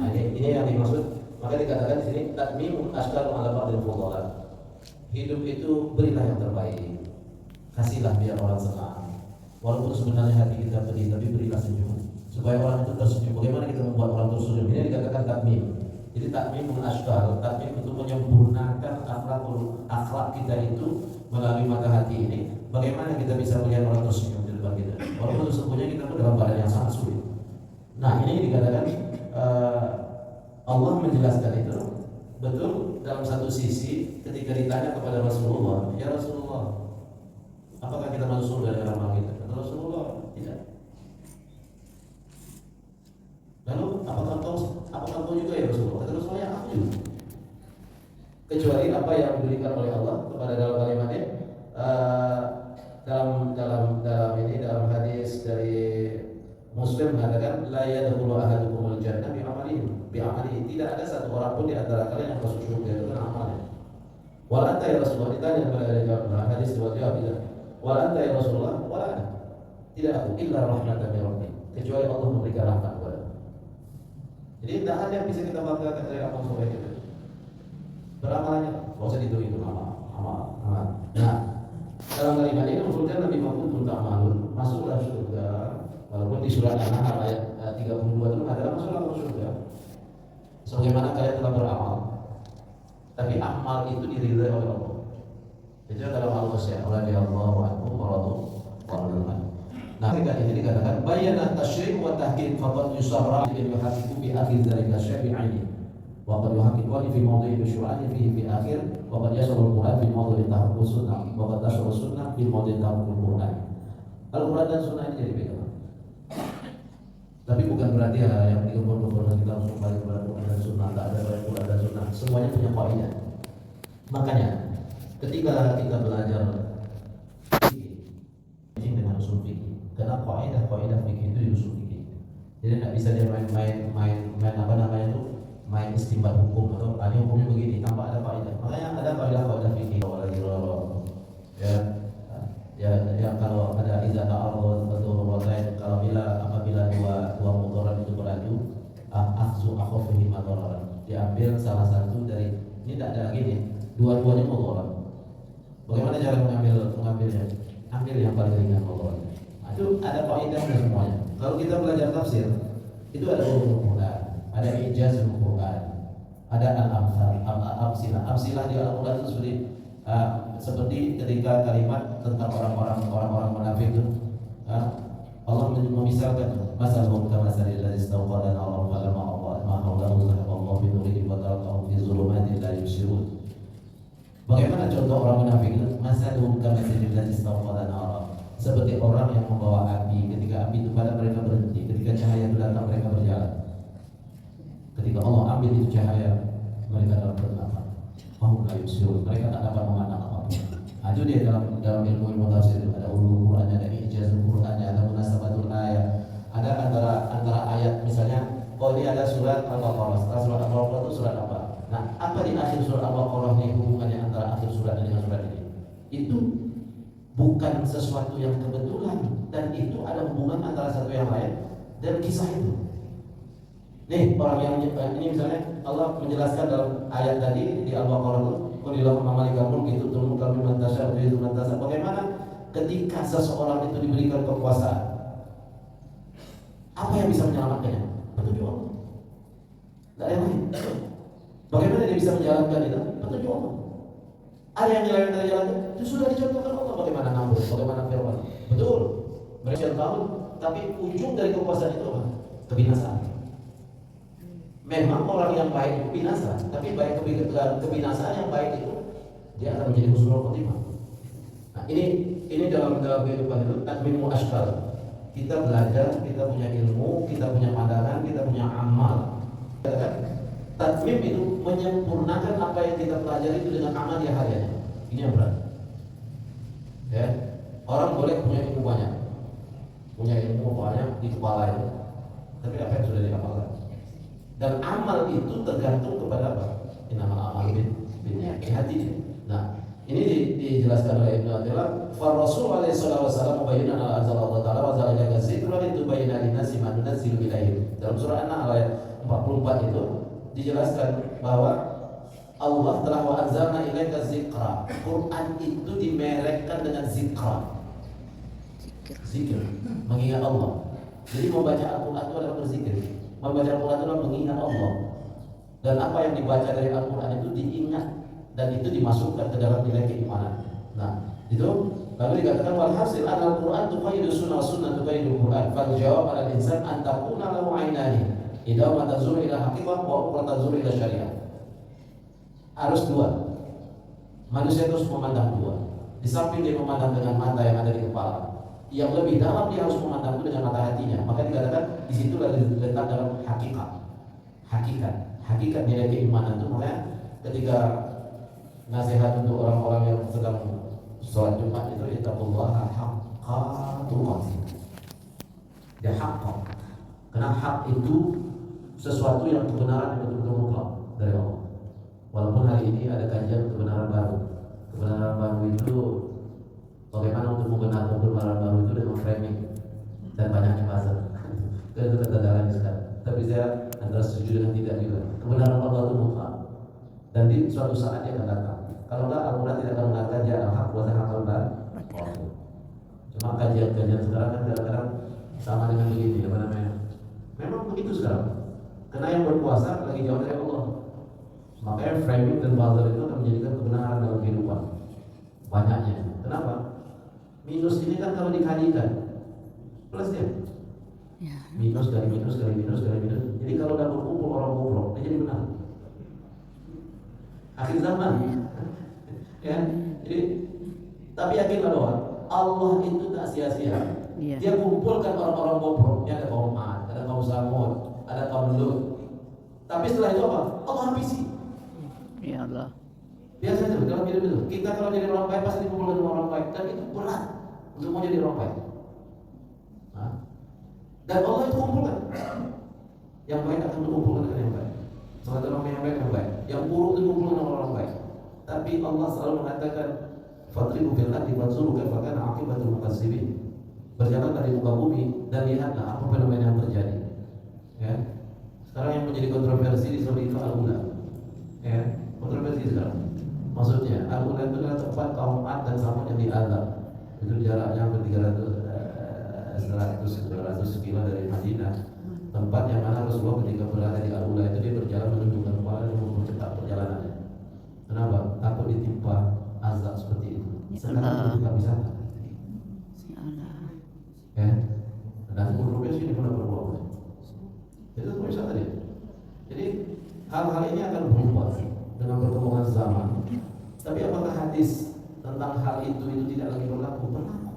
Nah, ini yang dimaksud. Maka dikatakan di sini tatmimul ashkar ala ba'dil fudala. Hidup itu berilah yang terbaik. Kasihlah biar orang senang. Walaupun sebenarnya hati kita pedih, tapi berilah senyum supaya orang itu tersenyum. Bagaimana kita membuat orang tersenyum? Ini dikatakan tatmim. Jadi tatmimul ashkar, tatmim itu menyempurnakan akhlak kita itu melalui mata hati ini. Bagaimana kita bisa melihat orang tersenyum di depan kita? Walaupun sesungguhnya kita pun dalam keadaan yang sangat sulit. Nah, ini dikatakan Allah menjelaskan itu betul dalam satu sisi ketika ditanya kepada Rasulullah, ya Rasulullah, apakah kita masuk surga dengan amal kita? Kata Rasulullah, tidak. Lalu apakah kau juga ya Rasulullah? Kata Rasulullah, ya aku juga. Kecuali apa yang diberikan oleh Allah kepada dalam kalimatnya, dalam hadis dari Muslim mengatakan la yadkhulu ahadukumul jannah bi'amalihi. Tidak ada satu orang pun di antara kalian yang masuk surga dengan amalnya. Wal anta ya Rasulullah, ditanya kepada jawab hadis dua jawab tidak. Wal anta ya Rasulullah, wala ana. Tidak aku illa rahmatan min rabbi, kecuali Allah memberikan rahmat kepada. Jadi tidak ada yang bisa kita banggakan dari amal soleh kita. Beramalnya, enggak usah itu amal. Nah, dalam kalimat ini menunjukkan Nabi Muhammad tentang amalun masuklah surga. Walaupun di surat An-Nahl ayat 32 itu adalah masuklah ke surga sebagaimana kalian telah beramal. Tapi amal itu diridhai oleh Allah. Itu dalam Al-Qasiyah radhiyallahu anhu wa radhiyallahu. Nah, ketika ini dikatakan bayana tasyrik wa tahqiq faqad yusarra bi yuhaqqiqu bi akhir dzalika syai'aini wa qad yuhaqqiqu fi mawdhi'i syur'ani fihi bi akhir wa qad yasru al-Qur'an fi mawdhi'i tahaqqus sunnah wa qad tashru sunnah fi mawdhi'i tahaqqul Qur'an. Al-Qur'an dan sunnah ini jadi beda. Tapi bukan berarti yang digembor-gembor kita langsung balik kepada Quran dan Sunnah. Tak ada balik Quran dan Sunnah. Semuanya punya kaidah. Makanya ketika kita belajar fikih dengan usul fikih, karena kaidah fikih itu di usul fikih. Jadi tidak bisa dia main apa namanya itu main istimbat hukum atau ada hukumnya begini tanpa ada kaidah. Makanya ada kaidah fikih ya kalau ada izah ta'arud atau ruwatain apabila dua mudarat itu beradu akhzu akhaffihi madarar, diambil salah satu dari ini tidak ada lagi nih dua-duanya mudarat. Bagaimana cara mengambilnya? Ambil yang paling ringan mudarat. Itu ada kaidahnya semuanya. Kalau kita belajar tafsir itu ada ulumul Quran, ada ijazul Quran, ada al-amsilah di Al-Quran itu seperti ketika kalimat tentang orang-orang munafik itu Allah memisahkan masalahum kamasalil ladzi istawqada naran falamma adha'at ma hawlahu dhahaba Allahu bi nurihim wa tarakahum fi dhulumatin la yubsirun. Bagaimana contoh orang munafik itu? Masalahum kamasalil ladzi istawqada naran, seperti orang yang membawa api, ketika api itu pada mereka berhenti, ketika cahaya itu datang mereka berjalan. Ketika Allah ambil itu cahaya, mereka dalam berlama. Wahum la yubsirun, mereka tak dapat memandang apapun. Itu dia dalam ilmu tafsir ada ulumul Quran, ada ijazul Quran, ada munasabatul ayat. Ada antara ayat misalnya, ini ada surat Al-Baqarah. Setelah surat Al-Baqarah itu surat apa? Nah, apa di akhir surat Al-Baqarah ini hubungannya antara akhir surat dengan surat ini? Itu bukan sesuatu yang kebetulan, dan itu ada hubungan antara satu yang lain dan kisah itu. Nih, orang yang ini misalnya Allah menjelaskan dalam ayat tadi di Al-Baqarah itu, qulillahumma malikal mulki tu'til mulka mimman tasha' wa tu'izzu man tasha'. Bagaimana ketika seseorang itu diberikan kekuasaan, apa yang bisa menyelamatkannya? Petunjuk Allah. Tidak ada yang lain. Bagaimana dia bisa menjalankan itu? Petunjuk Allah. Ada yang menyelamatkan dari jalan itu sudah dicontohkan Allah. Bagaimana Namrud, bagaimana Fir'aun. Betul, mereka tahu, tapi ujung dari kekuasaan itu apa? Kebinasaan. Memang orang yang baik itu binasa, tapi baik kebinasaan yang baik itu dia akan menjadi husnul khotimah. Nah, ini dalam kehidupan itu tatmimul ashkar. Kita belajar, kita punya ilmu, kita punya pandangan, kita punya amal. Tatmim itu menyempurnakan apa yang kita pelajari itu dengan amal yang hariannya. Ini yang berat. Ya, orang boleh punya ilmu banyak di kepala itu, tapi apa yang sudah diamalkan? Dan amal itu tergantung kepada apa? Innamal a'malu binniyat, hati. Nah, Ini dijelaskan oleh Ibnu Athaillah, fa Rasul alaihi salatu wasallam mubayyinan ala anzal Allah taala wa zalika ilaika dzikra litubayyana lin-nasi ma nunazzilu ilaihim. Dalam surah An-Nahl ayat 44 itu dijelaskan bahwa Allah telah wa anzalna ilaika dzikra. Quran itu dimerekkan dengan zikra. Zikir, mengingat Allah. Jadi membaca Al-Quran itu adalah berzikir. Membaca Al-Quran itu adalah mengingat Allah. Dan apa yang dibaca dari Al-Quran itu diingat dan itu dimasukkan ke dalam nilai keimanan. Nah, itu lalu dikatakan wal hasil al-Quran tuqayyidu sunnah tuqayyidu Quran. Fal jawab ala insan an takuna lahu ainani. Idza ma tazuru ila haqiqah wa ukhra tazuru ila syariah. Harus dua. Manusia terus memandang dua. Di samping dia memandang dengan mata yang ada di kepala, yang lebih dalam dia harus memandang itu dengan mata hatinya. Maka dikatakan di situ letak dalam hakikat nilai keimanan itu. Makanya ketika nasihat untuk orang-orang yang sedang sholat Jumat itu ittaqullaha haqqa tuqatih. Dia haqqa. Karena hak itu sesuatu yang kebenaran yang betul-betul mutlak dari Allah. Walaupun hari ini ada kajian kebenaran baru. Kebenaran baru itu bagaimana untuk membenarkan kebenaran baru itu dengan framing dan banyaknya buzzer. Itu ketegangan sekarang. Tapi saya antara setuju dengan tidak juga. Kebenaran Allah itu mutlak. Dan di suatu saat dia akan datang. Kalau enggak, Al-Quran tidak akan mengatakan dia al-haq wa al batil. Cuma kajian-kajian sekarang kan kadang-kadang sama dengan begini, apa namanya? Memang begitu sekarang. Karena yang berkuasa lagi jauh dari Allah. Makanya framing dan buzzer itu akan menjadikan kebenaran dalam kehidupan. Banyaknya. Kenapa? Minus ini kan kalau dikalikan plusnya. Minus dari minus dari minus dari minus. Jadi kalau udah berkumpul orang goblok, dia jadi benar. Akhir zaman. Ya, jadi tapi yakinlah bahwa Allah itu tak sia-sia. Dia kumpulkan orang-orang goblok. Ada kaum Ad, ada kaum Samud, ada kaum Lut. Tapi setelah itu apa? Allah habisi. Ya Allah. Biasanya dalam hidup itu kita kalau jadi orang baik pasti dikumpulkan dengan orang baik, dan itu berat untuk mau jadi orang baik. Nah, dan Allah itu kumpulkan. Yang baik akan dikumpulkan dengan yang baik. Salah orang yang baik yang baik. Yang buruk itu kumpulkan dengan orang baik. Tapi Allah selalu mengatakan fadribu fil ardi wanzuru kaifa kana aqibatul mukazzibin. Berjalanlah di muka bumi dan lihatlah apa fenomena yang terjadi. Ya. Sekarang yang menjadi kontroversi di Saudi itu Al-Ula. Ya, kontroversi sekarang. Maksudnya Al-Ula itu adalah tempat kaum Ad dan Samud yang diazab. Itu jaraknya hampir 300 kilo dari Madinah. Tempat yang mana Rasulullah ketika berada di Al-Ula itu dia berjalan menunjukkan kepala dan mempercepat perjalanannya. Kenapa? Takut ditimpa azab seperti itu. Sekarang itu tak bisa. Ya, dan kontroversi di mana berbuat. Itu wisata dia. Jadi hal-hal ini akan berubah dengan perkembangan zaman. Tapi apakah hadis tentang hal itu tidak lagi berlaku? Berlaku.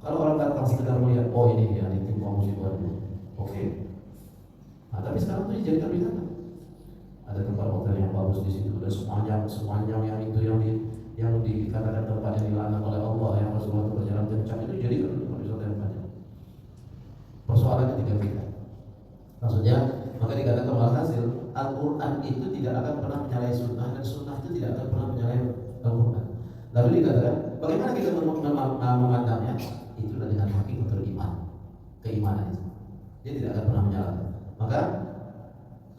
Kalau orang datang sekedar melihat, oh ini dia ditimpa musibah dulu, oke. Nah, tapi sekarang itu dijadikan wisata. Ada tempat hotel yang bagus di situ, dan semuanya yang itu yang dikatakan tempat yang dilarang oleh Allah, yang Rasulullah berjalan kencang itu jadikan wisata yang banyak. Persoalannya tidak beda. Maksudnya, maka dikatakan walhasil Al-Quran itu tidak akan pernah menyalahi sunnah, dan sunnah itu tidak akan pernah menyalahi Al-Quran. Lalu dikatakan, bagaimana kita memandangnya? Itulah dengan hakikatul iman, keimanan itu. Dia tidak akan pernah menyalahi. Maka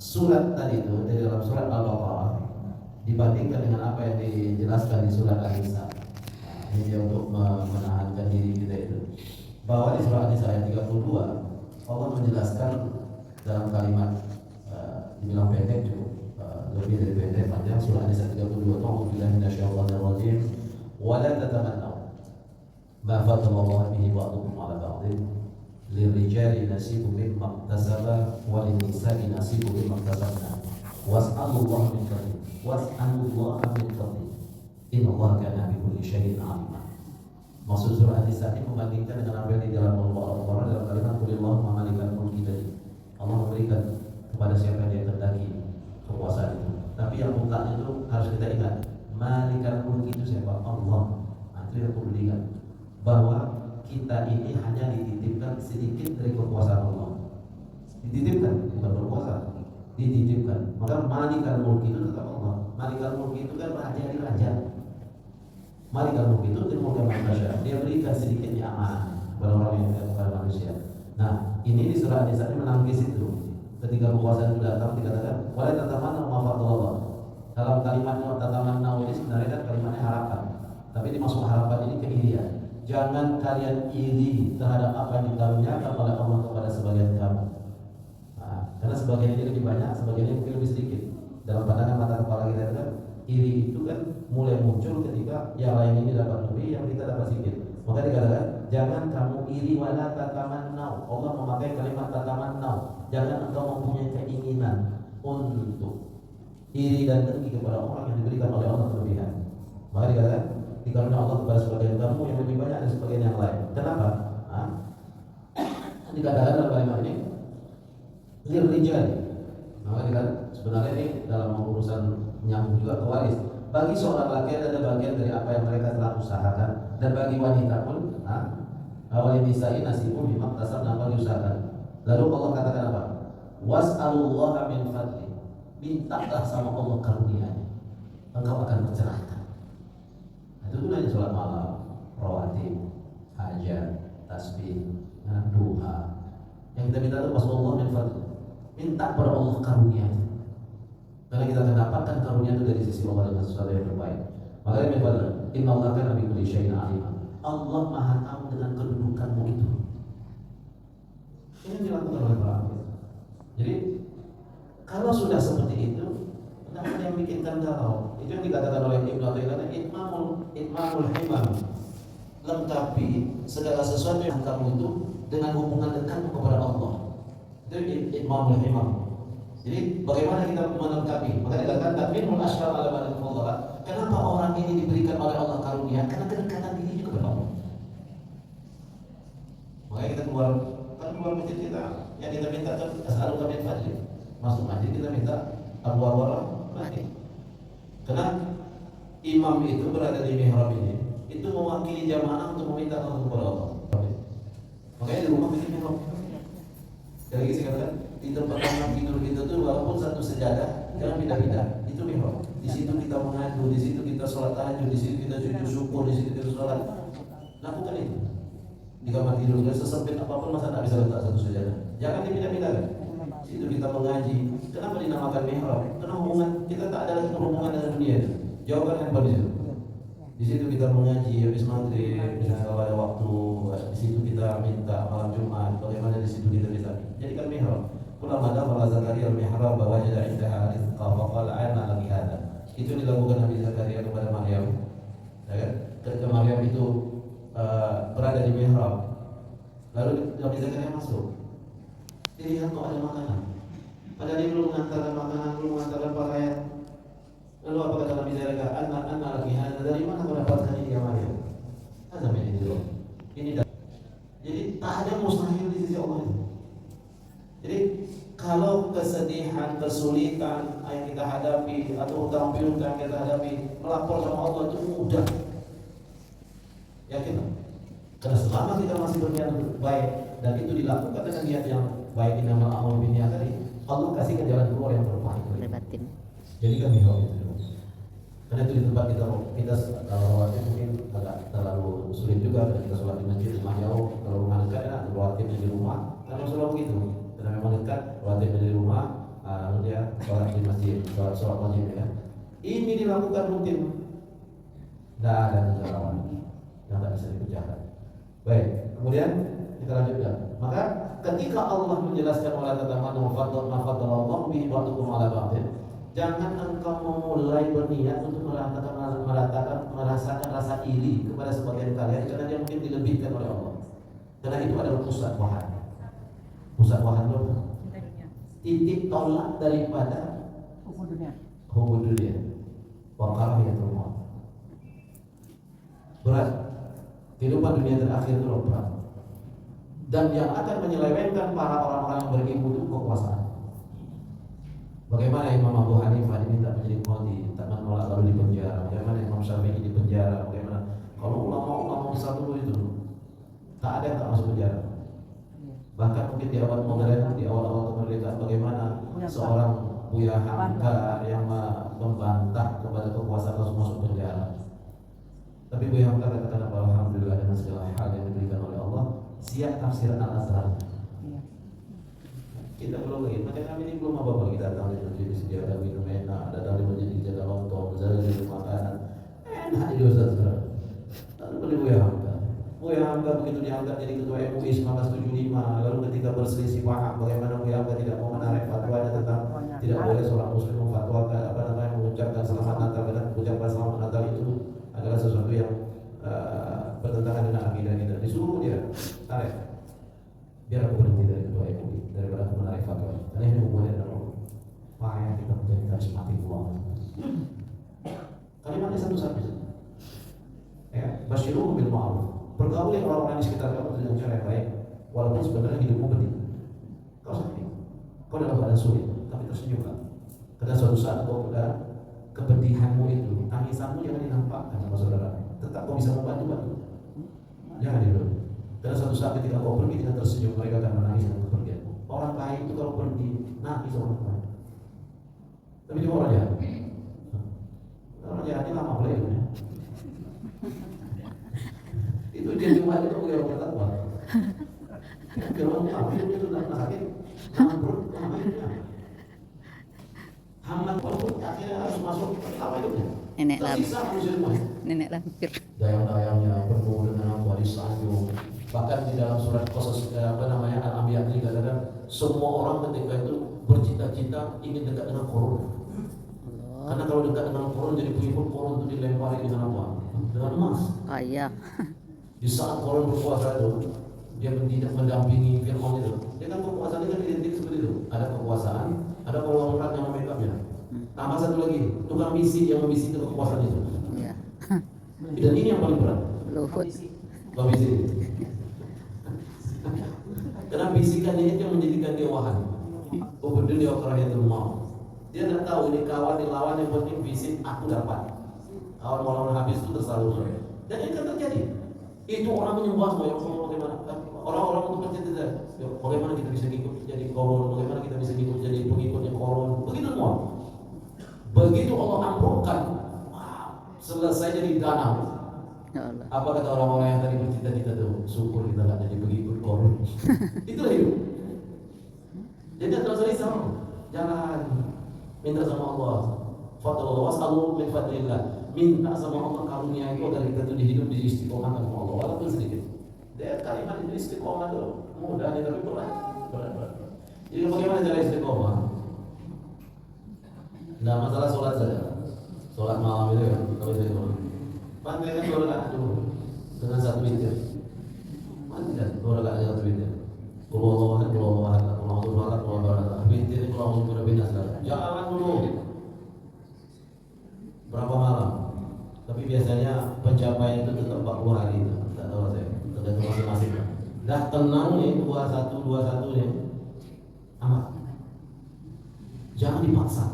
surat tadi itu dari dalam surat Al-Baqarah dibandingkan dengan apa yang dijelaskan di surat An-Nisa. Ini dia untuk menahankan diri kita itu. Bahwa di surat An-Nisa ayat 32 Allah menjelaskan dalam kalimat dibilang pendek cukup lebih dari pendek panjang. Surah An-Nisa 32, A'udzubillahi minasyaitonir rajim wa la tatamannaw ma faddala bihi ba'dukum 'ala ba'din lirrijali nasibun mimma iktasaba wa lin-nisa'i nasibun mimma iktasabna was'alullaha min fadlihi innallaha kana bikulli syai'in 'alima. Maksud surah An-Nisa ini membandingkan dengan apa yang di dalam Al-Quran dalam kalimat qulillahumma malikal mulki tadi. Allah memberikan kepada siapa yang dia kehendaki kekuasaan itu. Tapi yang mutlak itu harus kita ingat, malikal mulki itu siapa? Allah. Nah, itu yang perlu diingat bahwa kita ini hanya dititipkan sedikit dari kekuasaan Allah. Dititipkan, bukan berkuasa, dititipkan. Maka malikal mulki itu tetap Allah. Malikul Mulk itu kan raja di raja. Malikul Mulk itu ilmu manusia. Dia berikan sedikitnya amanah kepada orang yang kepada manusia. Nah, ini di surah An-Nisa ini menangkis itu. Ketika kekuasaan itu datang dikatakan, "Wala tatamannu ma fadlallah." Dalam kalimatnya tatamannu ini sebenarnya kan kalimatnya harapan. Tapi dimasuk harapan ini keirian. Jangan kalian iri terhadap apa yang dikaruniakan oleh Allah kepada sebagian kamu. Nah, karena sebagian ini lebih banyak, sebagian ini mungkin lebih sedikit. Dalam pandangan mata kepala kita kan, iri itu kan mulai muncul ketika yang lain ini dapat lebih, yang kita dapat sedikit. Maka dikatakan, jangan kamu iri wala tatamannau. Allah memakai kalimat tatamannau. Jangan engkau mempunyai keinginan untuk iri dan dengki kepada orang yang diberikan oleh Allah kelebihan. Maka dikatakan, dikarenakan Allah kepada sebagian kamu yang lebih banyak dari sebagian yang lain. Kenapa? Dikatakan dalam kalimat ini lirijal. Maka dikatakan sebenarnya ini dalam urusan menyambung juga ke waris. Bagi seorang laki ada bagian dari apa yang mereka telah usahakan, dan bagi wanita pun walinisai nasibun bima kasabna apa diusahakan. Lalu Allah katakan apa? Was'alullaha min fadli. Mintalah sama Allah karunia-Nya, engkau akan tercerahkan. Itu gunanya sholat malam, rawatib, hajat, tasbih, duha. Yang kita minta itu was'alullah min fadli. Minta pada Allah karunia-Nya. Karena kita akan dapatkan karunia itu dari sisi Allah dengan sesuatu yang terbaik. Makanya memang Inna Allah kana bi kulli syai'in alim. Allah Maha tahu dengan kedudukanmu itu. Ini dilakukan oleh para ulama. Jadi kalau sudah seperti itu, tidak ada yang bikinkan galau. Itu yang dikatakan oleh Ibnu Athaillah, itmamul himam, lengkapi segala sesuatu yang kamu itu dengan hubungan dekatmu kepada Allah. Itu itmamul himam. Jadi bagaimana kita melengkapi? Maka dikatakan tatminul asyar ala Allah. Kenapa orang ini diberikan oleh Allah karunia? Karena kedekatan dirinya kepada Allah. Makanya kita keluar masjid kita, yang kita minta kan as'aluka min fadli. Masuk masjid kita minta abwab rahmat. Karena imam itu berada di mihrab ini, itu mewakili jamaah untuk meminta kepada Allah. Makanya di rumah bikin mihrab. Jadi saya katakan di tempat kamar tidur kita tuh walaupun satu sejadah, jangan pindah-pindah. Itu mihrab. Di situ kita mengadu, di situ kita sholat tahajud, di situ kita sujud syukur, di situ kita sholat. Lakukan itu. Di kamar tidur kita sesempit apapun masa tak bisa letak satu sejadah. Jangan dipindah-pindah. Di situ kita mengaji. Kenapa dinamakan mihrab? Karena hubungan kita tak ada lagi hubungan dengan dunia. Jawaban yang di situ. Di situ kita mengaji habis maghrib, misalnya kalau ada waktu, di situ kita minta malam Jumat. Bagaimana di situ kita bisa jadikan mihrab. Ulama dakhala Zakaria al-mihrab wajada indaha rizqa fa qala ana laki hada. Itu dilakukan Nabi Zakaria kepada Maryam. Ya kan? Ketika Maryam itu berada di mihrab, lalu Nabi Zakaria masuk. Dilihat kok ada makanan. Padahal dia belum mengantarkan makanan, belum mengantarkan pakaian. Lalu apa kata Nabi Zakaria? Anak laki hada, dari mana kau dapatkan ini ya Maryam? Ada ini dulu. Ini dah. Jadi tak ada mustahil di sisi Allah itu. Jadi kalau kesedihan, kesulitan yang kita hadapi atau hutang piutang yang kita hadapi, melapor sama Allah itu mudah. Yakin? Karena selama kita masih berniat baik dan itu dilakukan dengan niat yang baik, innamal a'malu binniyat tadi, Allah kasihkan jalan keluar yang terbaik. Jadi kan mihrab itu. Karena itu di tempat kita rawatib mungkin agak terlalu sulit juga. Karena kita sholat di masjid rumah jauh, kalau rumah dekat ya rawatibnya di rumah. Karena selalu begitu. Karena memang dekat rawatibnya di rumah, lalu dia sholat di masjid, sholat wajib ya. Ini dilakukan rutin. Tidak ada kejalanan yang tidak bisa dikerjakan. Baik, kemudian kita lanjutkan. Maka ketika Allah menjelaskan wala tatamannau ma faddala Allah bihi ba'dakum 'ala ba'din, jangan engkau memulai berniat untuk merasakan rasa iri kepada sebagian kalian karena dia mungkin dilebihkan oleh Allah. Karena itu adalah pusat wahan. Pusat wahan itu titik tolak daripada hubud dunia. Wa karahiyatul maut. Berat. Kehidupan dunia terakhir itu berat. Dan yang akan menyelewengkan para orang-orang yang berilmu itu kekuasaan. Bagaimana Imam Abu Hanifah ini tak menjadi qadhi, tak menolak lalu di penjara. Bagaimana Imam Syafi'i di penjara. Bagaimana kalau ulama-ulama besar dulu itu tak ada yang tak masuk penjara. Bahkan mungkin di awal modern, di awal-awal kemerdekaan, bagaimana seorang Buya Hamka yang membantah kepada kekuasaan harus masuk penjara. Tapi Buya Hamka katakan bahwa alhamdulillah dengan segala hal yang diberikan oleh Allah, siap tafsir Al-Azhar. Kita belum lagi, macam kami ini belum apa-apa, kita datang di masjid disediakan minum enak, datang di masjid dijaga lontong, di makanan enak di Ustaz. Lalu beli Buya Hamka. Buya Hamka begitu diangkat jadi ketua MUI 1975, lalu ketika berselisih paham bagaimana Buya Hamka tidak mau menarik fatwanya tentang tidak boleh seorang muslim memfatwakan mengucapkan selamat Natal, dan mengucapkan selamat Natal itu adalah sesuatu yang bertentangan dengan akidah kita. Disuruh dia tarik, biar aku berhenti dari ketua MUI daripada aku menarik fatwa. Karena ini hubungannya dengan payah kita menjadi karismatik Allah. Kalimatnya satu-satu. Ya, basyiruhum bil ma'ruf. Bergaul dengan orang-orang di sekitar kamu dengan cara yang baik, walaupun sebenarnya hidupmu pedih. Kau sakit, kau dalam keadaan sulit, tapi tersenyumlah. Karena suatu saat kau sudah kepedihanmu itu, tangisanmu jangan dinampakkan sama saudara. Tetap kau bisa membantu. Jangan dulu. Karena suatu saat ketika kau pergi dengan tersenyum, mereka akan menangis dengan kepergianmu. Orang baik itu kalau pergi, nangis orang baik. Tapi cuma orang jahat. Orang jahatnya lama boleh ya. Itu dia cuma itu bagi orang bertakwa. Kalau kami itu sudah sakit, namun hidupnya. Hamad walaupun akhirnya harus masuk apa hidupnya. Nenek lampir. Dayang-dayangnya penuh dengan warisan. Bahkan di dalam surat Qasas Al-Anbiya ini dikatakan semua orang ketika itu bercita-cita ingin dekat dengan Qur'an. Karena kalau dekat dengan Qur'an jadi pengikut Qur'an itu dilempari dengan apa? Dengan emas. Ayah. Di saat Qur'an berkuasa itu, dia tidak mendampingi Fir'aun itu. Dia kan kekuasaan kan identik seperti itu. Ada kekuasaan, ada konglomerat yang memekapnya. Tambah satu lagi, tukang bisik yang membisikkan kekuasaan itu. Iya. Dan ini yang paling berat. Luhut. Tukang bisik. Karena bisikannya itu yang menjadikan dia wahan. Ubudul yakrahiyatul maut. Dia tidak tahu ini kawan dilawan, yang penting bisik aku dapat. Kawan mau habis itu terlalu. Dan ini kan terjadi. Itu orang menyembah semua, bagaimana? Orang-orang untuk bercerita, bagaimana kita bisa ikut jadi korun, bagaimana kita bisa ikut jadi pengikutnya korun, begitu semua. Begitu Allah ampuhkan, selesai jadi danau. Ya Allah. Apa kata orang-orang yang tadi bercita-cita tuh? Syukur kita nggak jadi pengikut korun. Itulah hidup. Jadi tidak usah risau, jalan, minta sama Allah. Fadlullah was'alu min fadlillah. Minta sama Allah karunia itu agar kita tuh hidup di istiqomah sama Allah walaupun sedikit. Dia kalimat itu istiqomah itu mudah nih tapi berat. Jadi bagaimana cara istiqomah? Nah masalah sholat saja. Sholat malam itu ya kalau istiqomah. Pantai kan 2 rakaat dulu dengan 1 witir. Mati kan 2 rakaat dengan 1 witir. Kalau witir itu langsung berbeda sekali. Jangan dulu. Berapa malam? Tapi biasanya pencapaian itu tetap 40 hari itu. Tidak tahu saya, tergantung masing-masing. Dah tenang nih 21 nih. Amat. Jangan dipaksa.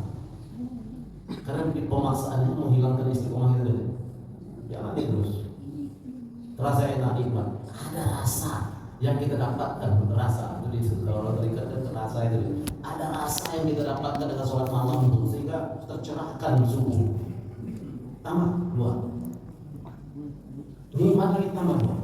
Karena pemaksaan itu menghilangkan istiqomah itu. Jangan terus. Terasa enak nikmat. Ada rasa yang kita dapatkan, rasa itu di orang terikat dan rasa itu. Ada rasa yang kita dapatkan dengan sholat malam itu sehingga tercerahkan subuh. Tambah 2. Nikmat lagi tambah 2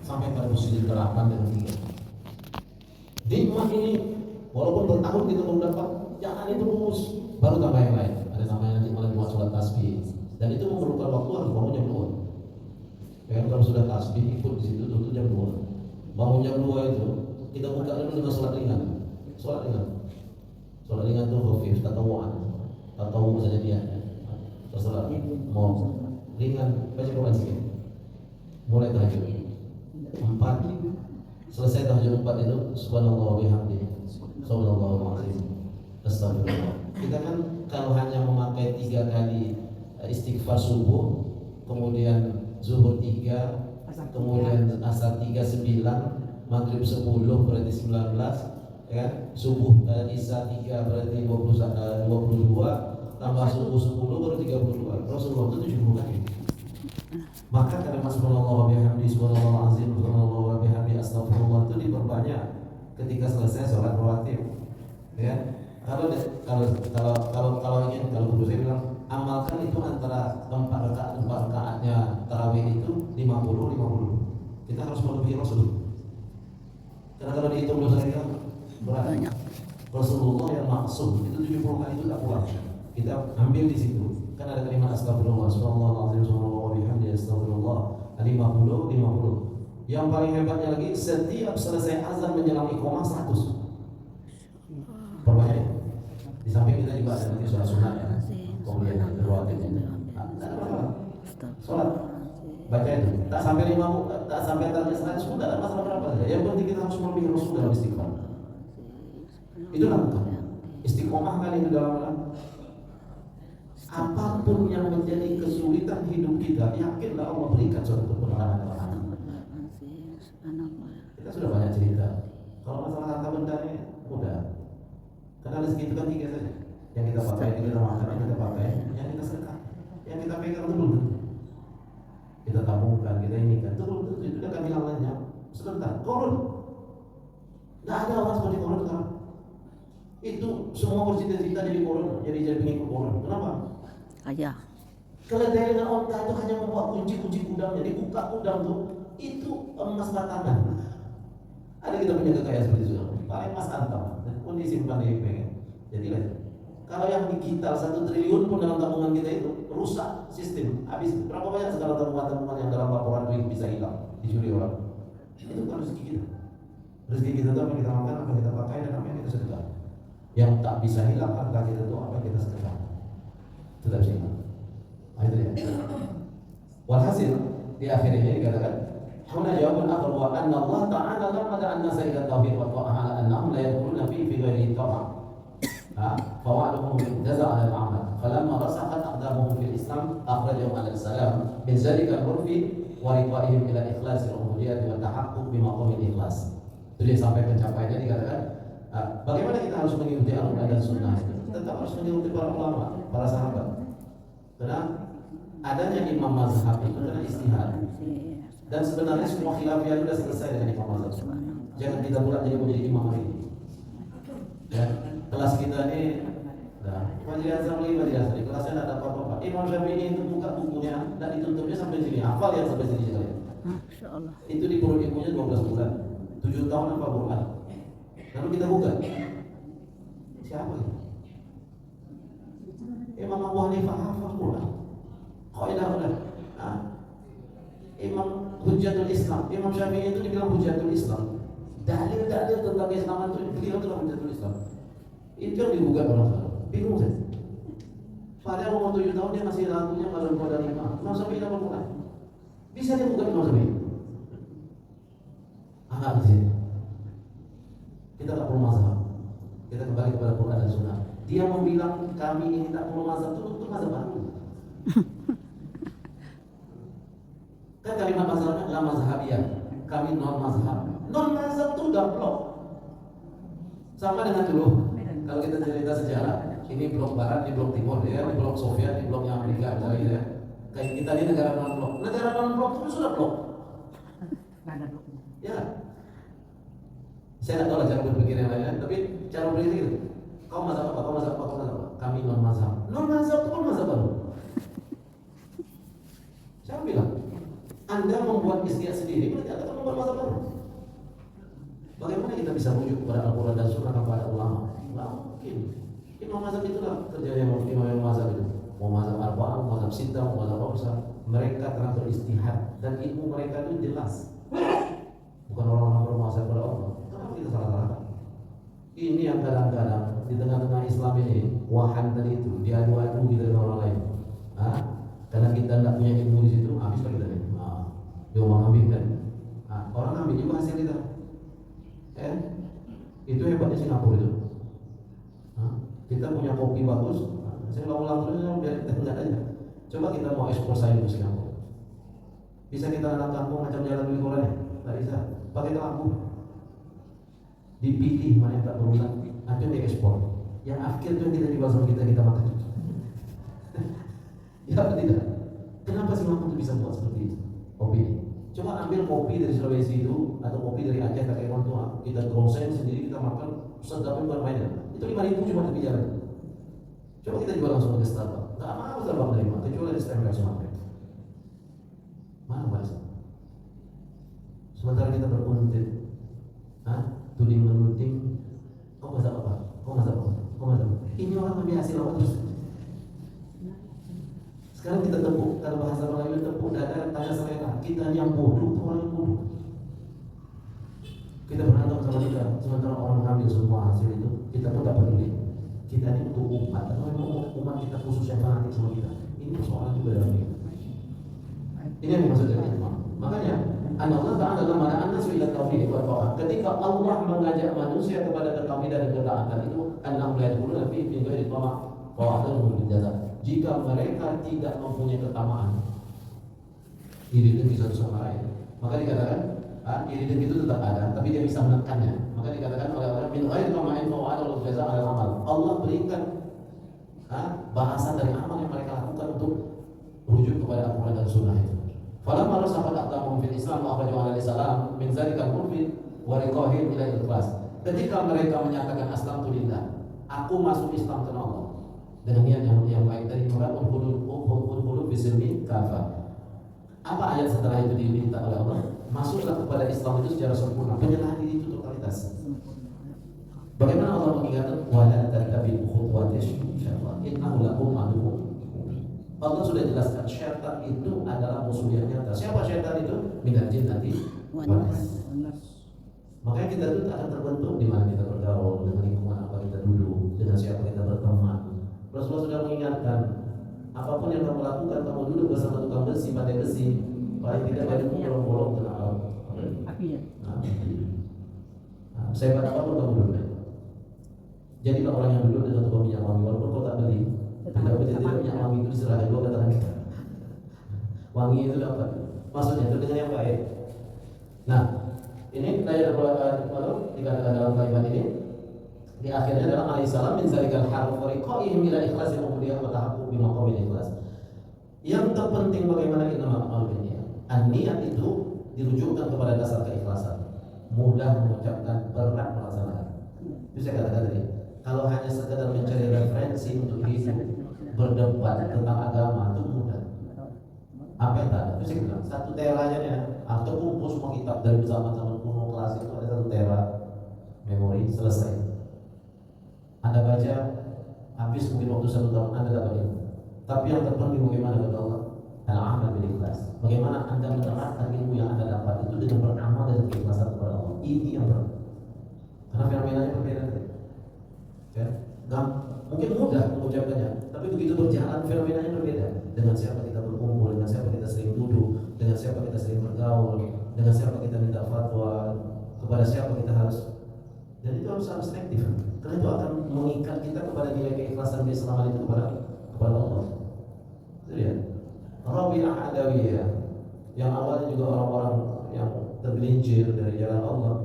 sampai pada posisi 8 dan 3. Nikmat ini walaupun bertahun kita belum dapat, jangan itu terus. Baru tambah yang lain. Ada namanya nanti malah buat sholat tasbih. Dan itu memerlukan waktu, harus bangun jam 2. Ya, kalau sudah tasbih ikut di situ tentu jam 2. Bangun jam 2 itu kita buka dulu dengan sholat ringan. Sholat ringan itu khafif, tatawu'an saja dia. Terserah mau ringan, baca Quran sikit. Mulai tahajud 4, selesai tahajud 4 itu subhanallah wa bihamdihi subhanallahu azim astagfirullah. Kita kan kalau hanya memakai 3 kali istighfar subuh, kemudian zuhur 3, kemudian asar 3 9, maghrib 10 berarti 19, ya kan? Subuh isya 3 berarti 22, tambah subuh 10 baru 32. Rasulullah itu 70 kali. Maka kalimat subhanallah wa bihamdihi subhanallah azim subhanallah wa bihamdihi astagfirullah itu diperbanyak ketika selesai sholat rawatib. Ya. Kalau guru saya bilang amalkan itu antara 4 rakaatnya tarawih itu 50. Kita harus melebihi Rasul. Karena kalau dihitung dosa kita Banyak. Rasulullah yang maksum itu 70 kali itu tak pulang. Kita ambil di situ. Kan ada kalimat astagfirullah, subhanallahazim, subhanallah wa bihamdihi, astagfirullah 50. Yang paling hebatnya lagi setiap selesai azan menjelang iqamah 100. Perbanyak. Di samping kita juga ada nanti sholat sunat ya. Kemudian kedua itu. Sholat baca itu tak sampai 50, tak sampai target 100 pun tak ada masalah berapa saja. Yang penting kita harus melebihi Rasul dalam istighfar. Itu lakukan. Istiqomah kan itu dalam apapun yang menjadi kesulitan hidup kita, yakinlah Allah berikan suatu penerangan. Kita sudah banyak cerita. Kalau masalah harta benda ini mudah. Karena rezeki itu kan 3 saja. Yang kita pakai, yang kita makan, yang kita pakai, yang kita sedekah, yang kita pegang dulu. Kita tabungkan, kita ini kan turun itu akan hilang lenyap sebentar. Korun, nggak ada orang seperti korun sekarang. Itu semua bercita-cita jadi korun, jadi pengikut korun. Kenapa? Ayah. Keledai dengan onta itu hanya membawa kunci gudangnya, dibuka gudang tuh itu emas batangan. Ada kita punya kekayaan seperti itu, paling emas antam, pun disimpan di pengen. Jadi kalau yang digital 1 triliun pun dalam tabungan kita itu rusak sistem, habis. Berapa banyak sekarang tabungan yang dalam laporan duit bisa hilang, dicuri orang. Itu bukan rezeki kita. Rezeki kita itu apa yang kita makan, apa yang kita pakai, dan apa yang kita sedekah. Yang tak bisa hilang harta kita itu apa yang kita sedekah. Tetap bisa hilang. Nah, itu ya. Walhasil di akhirnya dikatakan, huna jawabun akhar wa anna Allah ta'ala lamma da'a an-nasa ila tauhid wa ta'ala ala annahum la yadkhuluna fi ghairi ta'ah. فوعدهم جزاء على العمل فلما رسخت أقدامهم في الإسلام أخرجهم على السلام من ذلك العرف ورضائهم إلى إخلاص العبودية والتحقق بمقام الإخلاص. Itu dia sampai pencapaiannya dikatakan bagaimana kita harus mengikuti Al-Quran dan Sunnah itu? Tetap harus mengikuti para ulama, para sahabat. Karena adanya imam mazhab itu adalah istihad. Dan sebenarnya semua khilafiyah sudah selesai dengan imam mazhab. Jangan kita pula jadi menjadi imam hari ini. Ya. Kelas kita ini, Majelis Asli, kelasnya tidak ada apa-apa. Imam Syafi'i itu buka bukunya, dan ditutupnya sampai sini, hafal yang sampai sini sekalian. Masya Allah. Itu di perut ibunya 12 bulan, 7 tahun apa Quran. Lalu kita buka, siapa ini? Imam Abu Hanifah hafal Quran. Qaidah udah. Imam Hujjatul Islam, Imam Syafi'i itu dibilang Hujjatul Islam. Dalil-dalil tentang keislaman itu beliau adalah Hujjatul Islam. Itu yang dibuka orang sekarang, bingung saya. Padahal umur 7 tahun dia masih lagunya kalau pada 5. Imam Syafi'i dapat Quran. Bisa dia buka Imam Syafi'i? Betul. Kita tak perlu mazhab. Kita kembali kepada Quran dan Sunnah. Dia membilang kami ini tak perlu mazhab itu mazhab baru. Kan kalimat mazhabnya adalah mazhabiyah. Kami non mazhab. Non mazhab itu udah blok. Sama dengan dulu. Kalau kita cerita sejarah, ini blok barat, ini blok timur, ya, ini blok Soviet, ini bloknya Amerika, misalnya ya. Kayak kita ini negara non blok. Negara non blok itu sudah blok. Ya. Saya nggak tahu lah cara berpikir yang lainnya, tapi cara berpikir gitu. Kau mazhab apa? Kau mazhab apa? Kau mazhab apa? Kami non mazhab. Non mazhab itu pun mazhab baru. Saya bilang, Anda membuat istilah sendiri, berarti Anda akan membuat mazhab baru. Bagaimana kita bisa rujuk kepada Al-Quran dan Sunnah kepada ulama? Nggak mungkin. Imam mazhab itulah kerjanya imam mazhab itu. Mau mazhab arba'ah, mau mazhab sittah, mau mazhab khamsah. Mereka telah beristihad dan ilmu mereka itu jelas. Bukan orang-orang bermazhab pada Allah. Kenapa kita salah-salah? Ini yang kadang-kadang di tengah-tengah Islam ini wahan tadi itu diadu-adu kita dengan orang lain. Karena kita tidak punya ilmu di situ, habislah kita ini. Dia mau ambil kan? Orang ambil juga hasil kita. Itu hebatnya Singapura itu. Kita punya kopi bagus. Saya ulang terus biar kita enggak aja. Coba kita mau ekspor sayur ke Singapura. Bisa kita anak kampung macam jalan di Korea? Tidak bisa. Pakai lampu. Dipilih mana yang tak berulang. Nanti diekspor. Yang akhir itu yang kita jual sama kita makan. Ya atau tidak? Kenapa Singapura itu bisa buat seperti itu? Kopi. Coba ambil kopi dari Sulawesi itu atau kopi dari Aceh, Kakek tua, kita gongseng sendiri, kita makan, sedapnya bukan main. Itu Itu 5.000 cuma tepi jalan. Coba kita jual langsung ke Starbucks. Nggak mau Starbucks terima, kecuali di stempel sama mereka. Mana bahasa? Sementara kita berkuntit, tuding menuding, kau masak apa? Kau masak apa? Kau masak apa? Ini orang lebih hasil apa terus? Sekarang kita tepuk, kalau bahasa Melayu tepuk dada, tanya selera. Kita yang bodoh, itu orang yang bodoh. Kita berantem sama dia, sementara orang mengambil semua hasil itu, kita pun tak peduli. Kita ini untuk umat, atau memang umat kita khusus yang fanatik sama kita. Ini persoalan juga dalam hidup. Ini yang dimaksud dengan hikmah. Makanya, Allah Ta'ala mana anas ila tauhid wa ta'at. Ketika Allah mengajak manusia kepada tauhid dan ketaatan itu, annahum la yadkhuluna fi ghairi tama' wa wa'adahum bil jazaa. Jika mereka tidak mempunyai ketamaan, iri dengki satu sama lain, maka dikatakan iri dengki itu tetap ada, tapi dia bisa menekannya. Maka dikatakan oleh orang min ghairi tama'in wa wa'adahum bil jazaa ala amal. Allah berikan bahasan dari amal yang mereka lakukan untuk merujuk kepada Al-Quran dan Sunnah itu. Falamma rasahat aqdamuhum fil Islam wa akhraju alaihi salam min zalikal murfid wa riqahim ila ikhlas. Ketika mereka menyatakan aslamtu lillah, aku masuk Islam karena Allah, dengan niat yang baik dari Quran ulul bisilmi kafa. Apa ayat setelah itu diminta oleh Allah? Masuklah kepada Islam itu secara sempurna, penyerahan diri itu totalitas. Bagaimana Allah mengingatkan wala tattabi'u khutuwatis syaitan innahu lakum aduwwun. Allah sudah jelaskan syaitan itu adalah musuh yang nyata. Siapa syaitan itu? Minal jinnati wan nas. Makanya kita itu akan terbentuk di mana kita bergaul, dengan lingkungan apa kita duduk, dengan siapa kita berteman. Rasulullah sudah mengingatkan, apapun yang kamu lakukan, kamu duduk bersama tukang besi, pandai besi, paling tidak badanmu bolong-bolong kena api ya. Sehebat apapun kamu duduk. Jadilah orang yang duduk dengan tukang minyak wangi, walaupun kau tak beli. Tidak minyak wangi itu diserahkan dua kata kita. Wangi itu dapat. Maksudnya itu dengan yang baik. Nah, ini daya baru dikatakan dalam kalimat ini. Di akhirnya adalah alaihissalam min zalikal harf wa riqaihim ila ikhlasil ubudiyah wa tahaqqu bi maqamil ikhlas. Yang terpenting bagaimana innamal a'malu binniyat. An-niyat itu dirujukkan kepada dasar keikhlasan. Mudah mengucapkan, berat melaksanakan. Itu saya katakan tadi. Kalau hanya sekedar mencari referensi untuk hidup, berdebat tentang agama itu mudah. Apa yang tak ada? Itu saya bilang satu teranya ya. Atau kumpul semua kitab dari zaman-zaman kuno klasik itu ada 1 tera memori selesai. Anda baca habis mungkin waktu 1 tahun Anda dapat itu. Tapi yang terpenting bagaimana kata Allah? Al-amal bil ikhlas. Bagaimana Anda menerapkan ilmu yang Anda dapat itu dengan beramal dan keikhlasan kepada Allah. Ini yang berat. Karena fenomenanya berbeda. Ya, mungkin mudah mengucapkannya, tapi begitu berjalan fenomenanya berbeda. Dengan siapa kita berkumpul, dengan siapa kita sering duduk, dengan siapa kita sering bergaul, dengan siapa kita minta fatwa, kepada siapa kita harus. Dan itu harus selektif. Karena itu akan mengikat kita kepada nilai keikhlasan keislaman itu kepada Allah. Itu ya. Rabi'ah Adawiyah yang awalnya juga orang-orang yang tergelincir dari jalan Allah,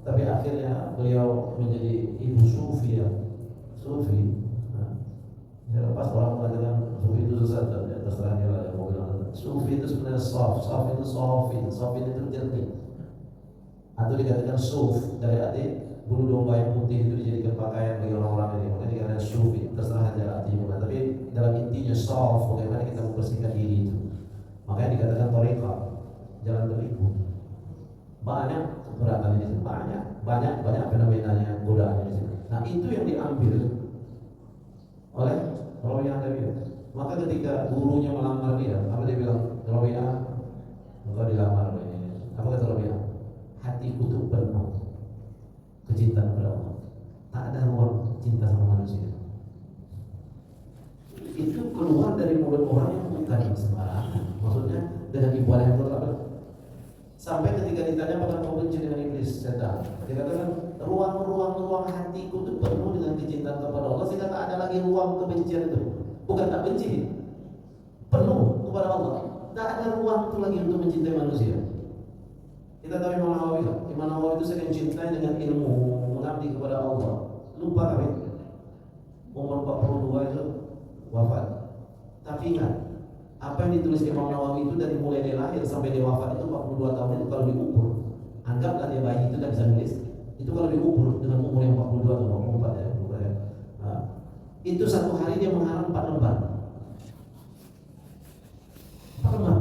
tapi akhirnya beliau menjadi ibu sufi ya. Sufi. Nah, pas orang mengatakan sufi itu sesat, ya terserah dia lah yang mau bilang. Sufi itu sebenarnya soft itu sofin itu jernih. Atau dikatakan suf dari arti bulu domba yang putih itu dijadikan pakaian bagi orang-orang ini. Makanya dikatakan sufi, terserah aja artinya. Tapi dalam intinya soft, bagaimana kita membersihkan diri itu. Makanya dikatakan thariqah, jalan berliku. Banyak keberatan di sini, banyak fenomenanya, godaannya di sini. Nah itu yang diambil oleh Rabi'ah Adawiyah. Maka ketika gurunya melamar dia, apa dia bilang? Rabi'ah, engkau dilamar oleh ini. Apa kata Rabi'ah? Hatiku tuh penuh kecintaan kepada Allah. Tak ada ruang cinta sama manusia. Itu keluar dari mulut orang yang bukan sembarangan. Maksudnya dengan ibadah yang berat. Sampai ketika ditanya apakah kau benci dengan iblis, setan, dia katakan ruang hatiku itu penuh dengan kecintaan kepada Allah, sehingga tak ada lagi ruang kebencian itu. Bukan tak benci, penuh kepada Allah. Tak ada ruang itu lagi untuk mencintai manusia. Kita tahu Imam Nawawi itu saking cintai dengan ilmu, mengabdi kepada Allah. Lupa kami umur 42 itu wafat. Tapi ingat, apa yang ditulis Imam Nawawi itu dari mulai dia lahir sampai dia wafat itu 42 tahun itu kalau diukur, anggaplah dia bayi itu tidak bisa nulis. Itu kalau diukur dengan umur yang 42 atau 44 ya, Itu satu hari dia mengharam 4 lembar. 4 lembar.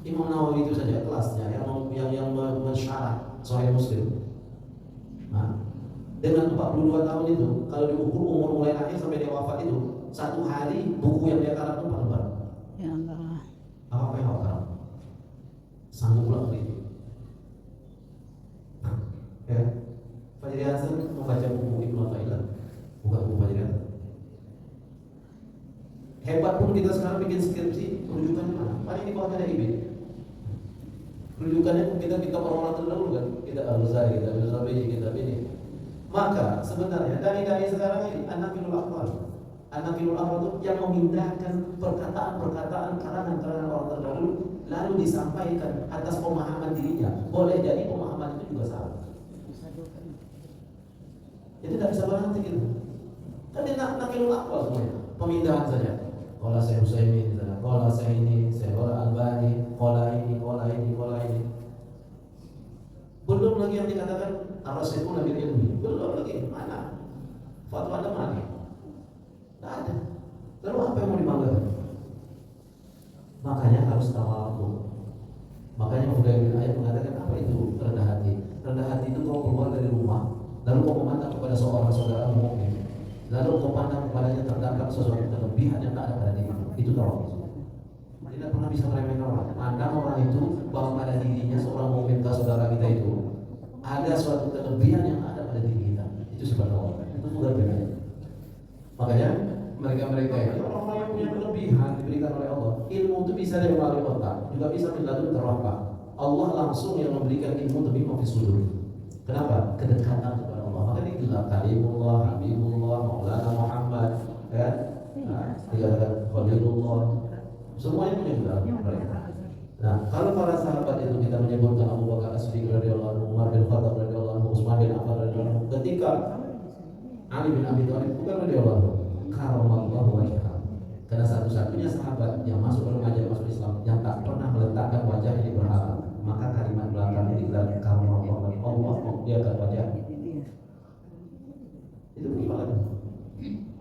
Imam Nawawi itu saja kelasnya yang mensyarah Sahih Muslim. Nah, dengan 42 tahun itu, kalau diukur umur mulai lahir sampai dia wafat itu, satu hari buku yang dia karang itu 4 lembar. Ya Allah. Apa yang kau karang? Sanggup pula begitu. Ya, Fajri Hasan membaca buku Ibnu Athaillah, bukan buku Fajri Hasan. Hebat pun kita sekarang bikin skripsi, rujukannya mana? Paling di bawah ada IB. Rujukannya kita orang-orang terdahulu kan, kita Al-Ghazali, kita Al-Zabidi, kita ini. Maka sebenarnya dai-dai sekarang ini An-Naqilul Aqwal. An-Naqilul Aqwal itu yang memindahkan perkataan-perkataan karangan-karangan orang terdahulu lalu disampaikan atas pemahaman dirinya. Boleh jadi pemahaman itu juga salah. Jadi tidak bisa berhenti gitu. Kan dia Naqilul Aqwal semuanya, pemindahan saja. Qala Syekh Utsaimin, qala saya ini, saya qala Albani, qala ini. Belum lagi yang dikatakan ar-rasikun bil ilmi. Belum lagi, mana? Fatwa ada mana? Tidak ada. Lalu apa yang mau dibanggakan? Makanya harus tawadhu. Makanya Fudail bin Iyad mengatakan apa itu rendah hati? Rendah hati itu kau keluar dari rumah, lalu kau memandang kepada seorang saudara mukmin, lalu kau pandang kepadanya terdapat sesuatu kelebihan yang tak ada pada diri. Itu tawadhu. Tidak pernah bisa meremehkan orang. Pandang orang itu bahwa pada dirinya seorang mukmin saudara kita itu ada suatu kelebihan yang ada pada diri kita. Itu subhanallah. Itu bukan beda. Makanya mereka ini orang-orang yang punya kelebihan diberikan oleh Allah. Ilmu itu bisa dari melalui otak, juga bisa melalui terwafak. Allah langsung yang memberikan ilmu lebih mafisudur. Kenapa? Kedekatan kepada Allah. Makanya digelar Kalimullah, Habibullah, Maulana Muhammad, ya. Dikatakan Khalilullah. Semuanya punya gelar mereka. Nah, kalau para sahabat itu kita menyebutkan Abu Bakar As-Siddiq radhiyallahu anhu, Umar bin Khattab radhiyallahu anhu, Utsman bin Affan radhiyallahu anhu, ketika Ali bin Abi Thalib bukan radhiyallahu anhu, karamallahu wajhahu. Karena satu-satunya sahabat yang masuk masuk Islam yang tak pernah meletakkan wajahnya di berhala, maka kalimat belakangnya digelar karamallahu wajhahu. Allah memuliakan wajahnya. Itu gimana?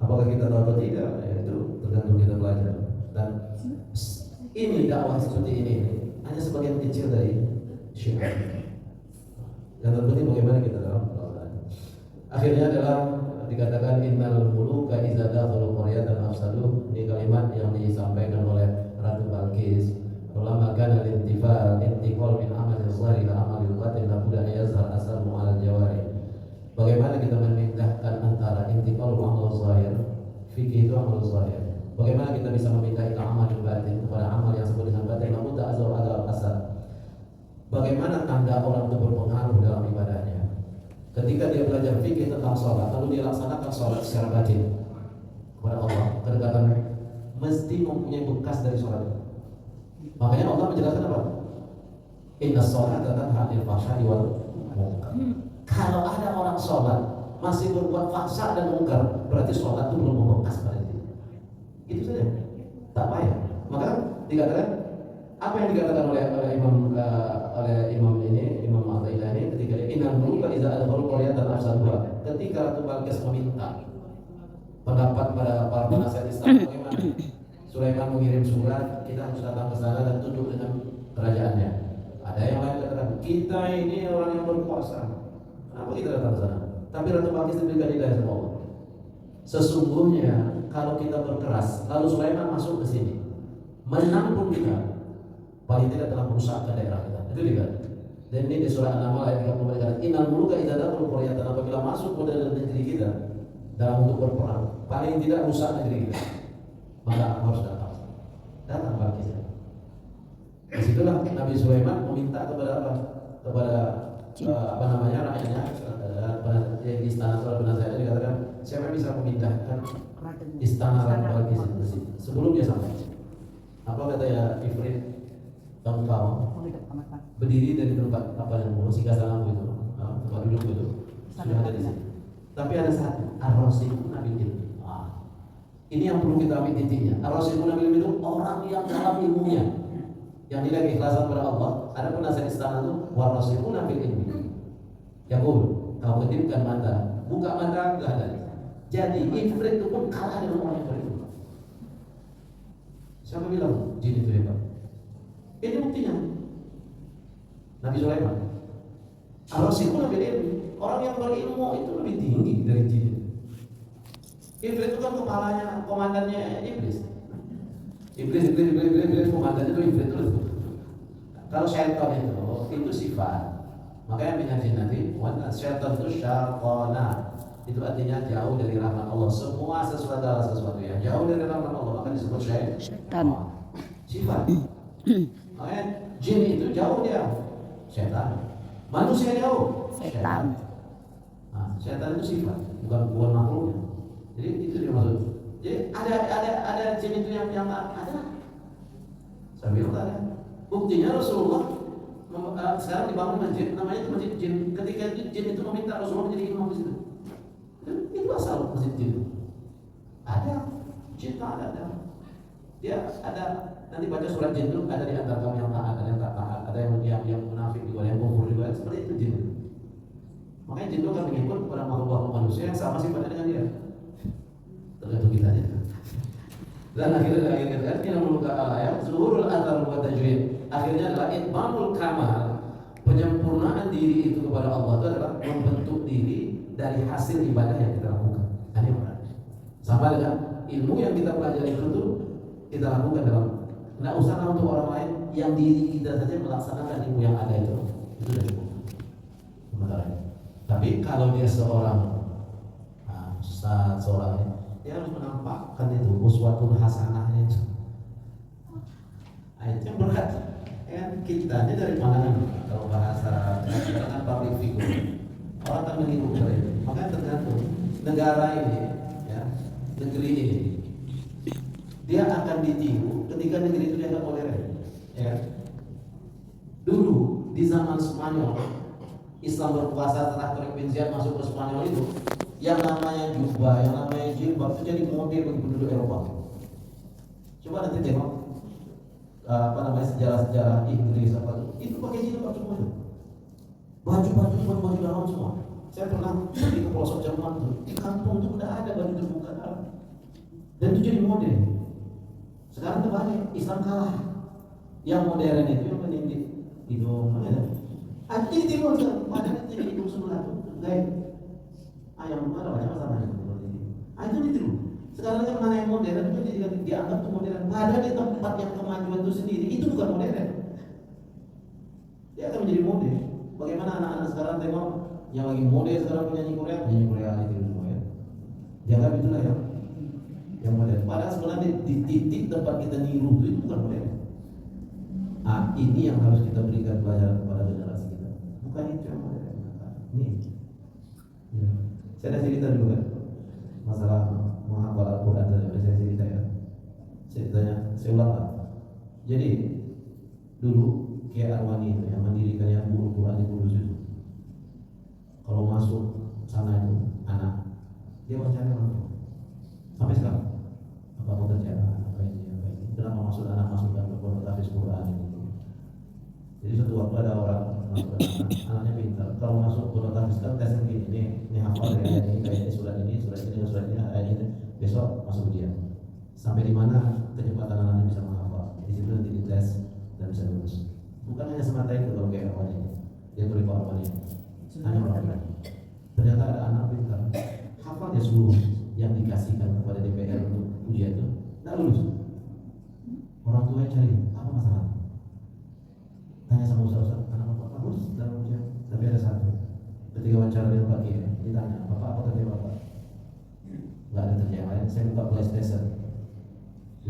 Apakah kita tahu atau tidak? Ya, itu tergantung kita belajar. Dan ini dakwah seperti ini hanya sebagian kecil dari syiar. Yang terpenting bagaimana kita dalam pelaksanaan. Akhirnya adalah dikatakan innal muluka idza dakhalu qaryatan afsaduh. Ini kalimat yang disampaikan oleh Ratu Balqis. Ulama kana al-intifal intiqal min amal az-zahir ila amal al-batin la budda yazhar asalu al jawari. Bagaimana kita memindahkan antara intiqal amal zahir, fikih itu amal zahir. Bagaimana kita bisa memindahi amal batin kepada amal yang sebut dengan batin, namun tak azal adalah asal. Bagaimana tanda orang itu berpengaruh dalam ibadahnya? Ketika dia belajar fikih tentang sholat, lalu dia laksanakan sholat secara batin kepada Allah, kedekatan mesti mempunyai bekas dari sholat. Makanya Allah menjelaskan apa? Inna sholat tanha 'anil fahsya'i wal munkar. Kalau ada orang sholat masih berbuat fahsya dan munkar, berarti sholat itu belum membekas pada diri. Itu saja, tak payah. Maka dikatakan apa yang dikatakan oleh Imam Athaillah ini ketika dia inal muluka idza adkhalu qaryatan afsaduha. Ketika Ratu Balqis meminta pendapat pada para penasihat Islam bagaimana Sulaiman mengirim surat, kita harus datang ke sana dan tunduk dengan kerajaannya. Ada yang lain katakan kita ini orang yang berkuasa, kenapa kita datang ke sana? Tapi Ratu Balqis diberikan hidayah sama Allah. Sesungguhnya kalau kita berkeras, lalu Sulaiman masuk ke sini, menang pun kita, paling tidak telah merusakkan daerah kita. Itu juga. Dan ini di surah An-Naml ayat 30 dikatakan, innal muluka idza dakhalu qaryatan, apabila masuk ke dalam negeri kita dalam untuk berperang, paling tidak rusak negeri kita, maka harus datang bagi kita. Disitulah Nabi Sulaiman meminta kepada apa? Kepada rakyatnya di istana Surah An-Nasa dikatakan, siapa yang bisa memindahkan istana Ratu Balqis ke sini sebelum dia sampai. Apa kata ya Ifrit Tangkau berdiri dari tempat yang singgah itu, tempat duduk itu sudah ada di sini. Tapi ada satu, ar-rasikun bil ilmi. Ini yang perlu kita ambil titiknya. Ar-rasikun bil ilmi itu orang yang dalam ilmunya, yang nilai keikhlasan kepada Allah. Ada penasihat istana itu war-rasikun bil ilmi. Yaqul, kau kedipkan mata, buka mata, enggak ada. Jadi ifrit itu pun kalah dengan orang yang beriman. Siapa bilang jin itu hebat? Ini buktinya. Nabi Sulaiman. Al-Rasikun lebih ilmu. Orang yang berilmu itu lebih tinggi dari jin. Iblis itu kan kepalanya, komandannya iblis. Iblis komandannya itu iblis terus. Kalau syaitan itu sifat. Makanya minat nanti, syaitan itu syarqana. Itu artinya jauh dari rahmat Allah. Semua sesuatu yang jauh dari rahmat Allah maka disebut syaitan. Sifat. Makanya jin itu jauh dia, syaitan. Manusia jauh, Setan. Nah, syaitan itu sifat, bukan makhluknya. Jadi itu dia maksud. Jadi ada jin itu yang ada. Saya bilang ada. Buktinya Rasulullah sekarang dibangun masjid, namanya itu masjid jin. Ketika jin itu meminta Rasulullah menjadi imam di situ. Itu asal masjid jin. Ada jin ada. Dia ada, nanti baca surat jin itu ada di antara kaum yang taat, ada yang tak taat, ada yang munafik juga, yang kufur juga, seperti itu jin. Makanya jin itu akan mengikut kepada makhluk manusia yang sama sifatnya dengan dia. Tergantung kita aja. Dan akhirnya yang meluka ayat zuhurul athar wa tajwid. Akhirnya adalah itmamul kamal, penyempurnaan diri itu kepada Allah itu adalah membentuk diri dari hasil ibadah yang kita lakukan. Ini sama dengan ilmu yang kita pelajari itu tuh kita lakukan dalam, nggak usah untuk orang lain, yang diri kita saja melaksanakan ilmu yang ada itu sudah cukup. Sementara. Tapi kalau dia seorang ustaz, seorang dia harus menampakkan itu uswatun hasanahnya itu. Itu yang berat. Kita ini dari mana? Kalau bahasa kita kan public figure, orang akan meniru mereka. Makanya tergantung negara ini, ya, negeri ini, dia akan ditiru ketika negeri itu dianggap modern. Ya. Dulu di zaman Spanyol, Islam berkuasa setelah Prinsian masuk ke Spanyol itu, yang namanya jubah, yang namanya jilbab itu jadi model bagi penduduk Eropa. Coba nanti tengok sejarah-sejarah Inggris itu pakai jilbab semuanya. Baju dalam semua. Saya pernah pergi ke pelosok Jerman tuh, di kampung itu udah ada baju terbuka dalam. Dan itu jadi model. Sekarang terbalik, Islam kalah. Yang modern itu yang meninggi hidung mana? Ini timur kan, padahal itu jadi hidung sebelah tuh, gaya. Ayam ada banyak masalah itu. Itu ditiru. Sekarang yang mana yang modern itu dianggap itu modern. Padahal di tempat yang kemajuan itu sendiri itu bukan modern. Dia akan menjadi model. Bagaimana anak-anak sekarang tengok yang lagi model sekarang penyanyi Korea itu semua ya. Dianggap itulah yang modern. Padahal sebenarnya di titik tempat kita niru itu bukan modern. Ini yang harus kita berikan pelajaran kepada generasi kita. Bukan itu yang modern. Ini. Ya. Saya ada cerita dulu kan masalah menghafal Al-Quran tadi saya cerita ya. Ceritanya saya ulang lah. Jadi dulu Kiai Arwani itu yang mendirikan yang guru Quran di Kudus itu. Kalau masuk sana itu anak dia mencari orang tua. Sampai sekarang apa mau kerja apa ini. Kenapa anak masuk dalam pondok tahfiz Quran itu. Jadi suatu waktu ada orang masuk anaknya pintar. Kalau masuk pondok tahfiz kan tes begini, ini hafal ya ini kayak surat ini, ayat ini, besok masuk ujian. Sampai di mana kecepatan anaknya bisa menghafal. Di situ nanti dites dan bisa lulus. Bukan hanya semata itu kalau kayak awal ini, dia beri awal ini. Hanya orang lain. Ternyata ada anak pintar, hafal dia seluruh yang dikasihkan kepada DPR untuk ujian itu, tidak lulus. Orang tua cari apa masalah? Tanya sama ustaz, anak bapak bagus dalam ujian. Tapi ada satu, ketika wawancara dengan Pak Kiai, ditanya, bapak apa kerja bapak? Nggak ada kerja yang lain. Saya buka PlayStation di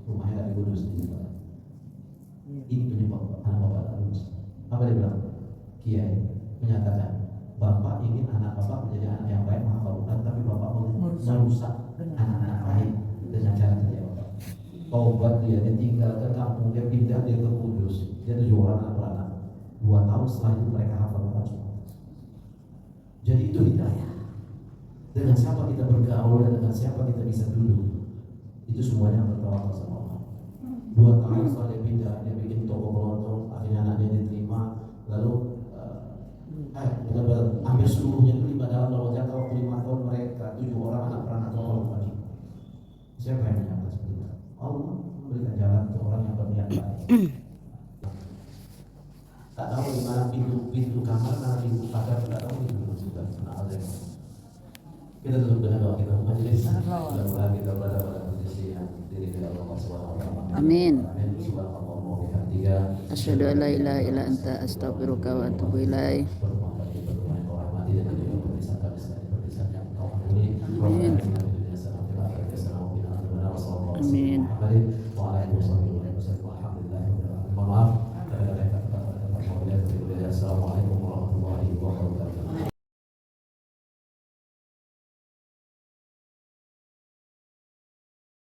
rumahnya ada di Kudus di Jepang. Ini penyebab anak bapak tak lulus. Apa dia bilang? Kiai menyatakan, bapak ingin anak bapak menjadi anak yang baik menghafal Quran, tapi bapak merusak anak-anak lain dengan cara kerja bapak. Taubat dia tinggalkan kampung, dia pindah dia ke Kudus. Dia 7 orang anak-anak. 2 tahun setelah itu mereka hafal Quran semua. Jadi itu hidayah. Dengan siapa kita bergaul dan dengan siapa kita bisa duduk, itu semuanya bertawakal sama Allah. 2 tahun setelah dia pindah, dia bikin toko kelontong, akhirnya anaknya diterima, lalu hampir seluruhnya itu ibadah dalam waktu 5 tahun mereka 7 orang Tak tahu di mana pintu kamar, mana pintu pagar, tak tahu di mana juga. Kita tutup dengan doa kita majelis. Mudah-mudahan kita berada pada posisi yang diri dari Allah Subhanahu wa taala. Amin. Amin. Subhanallah wa bihamdihi. Asyhadu an la ilaha illa anta astaghfiruka wa atubu ilaik. Amin. Amin.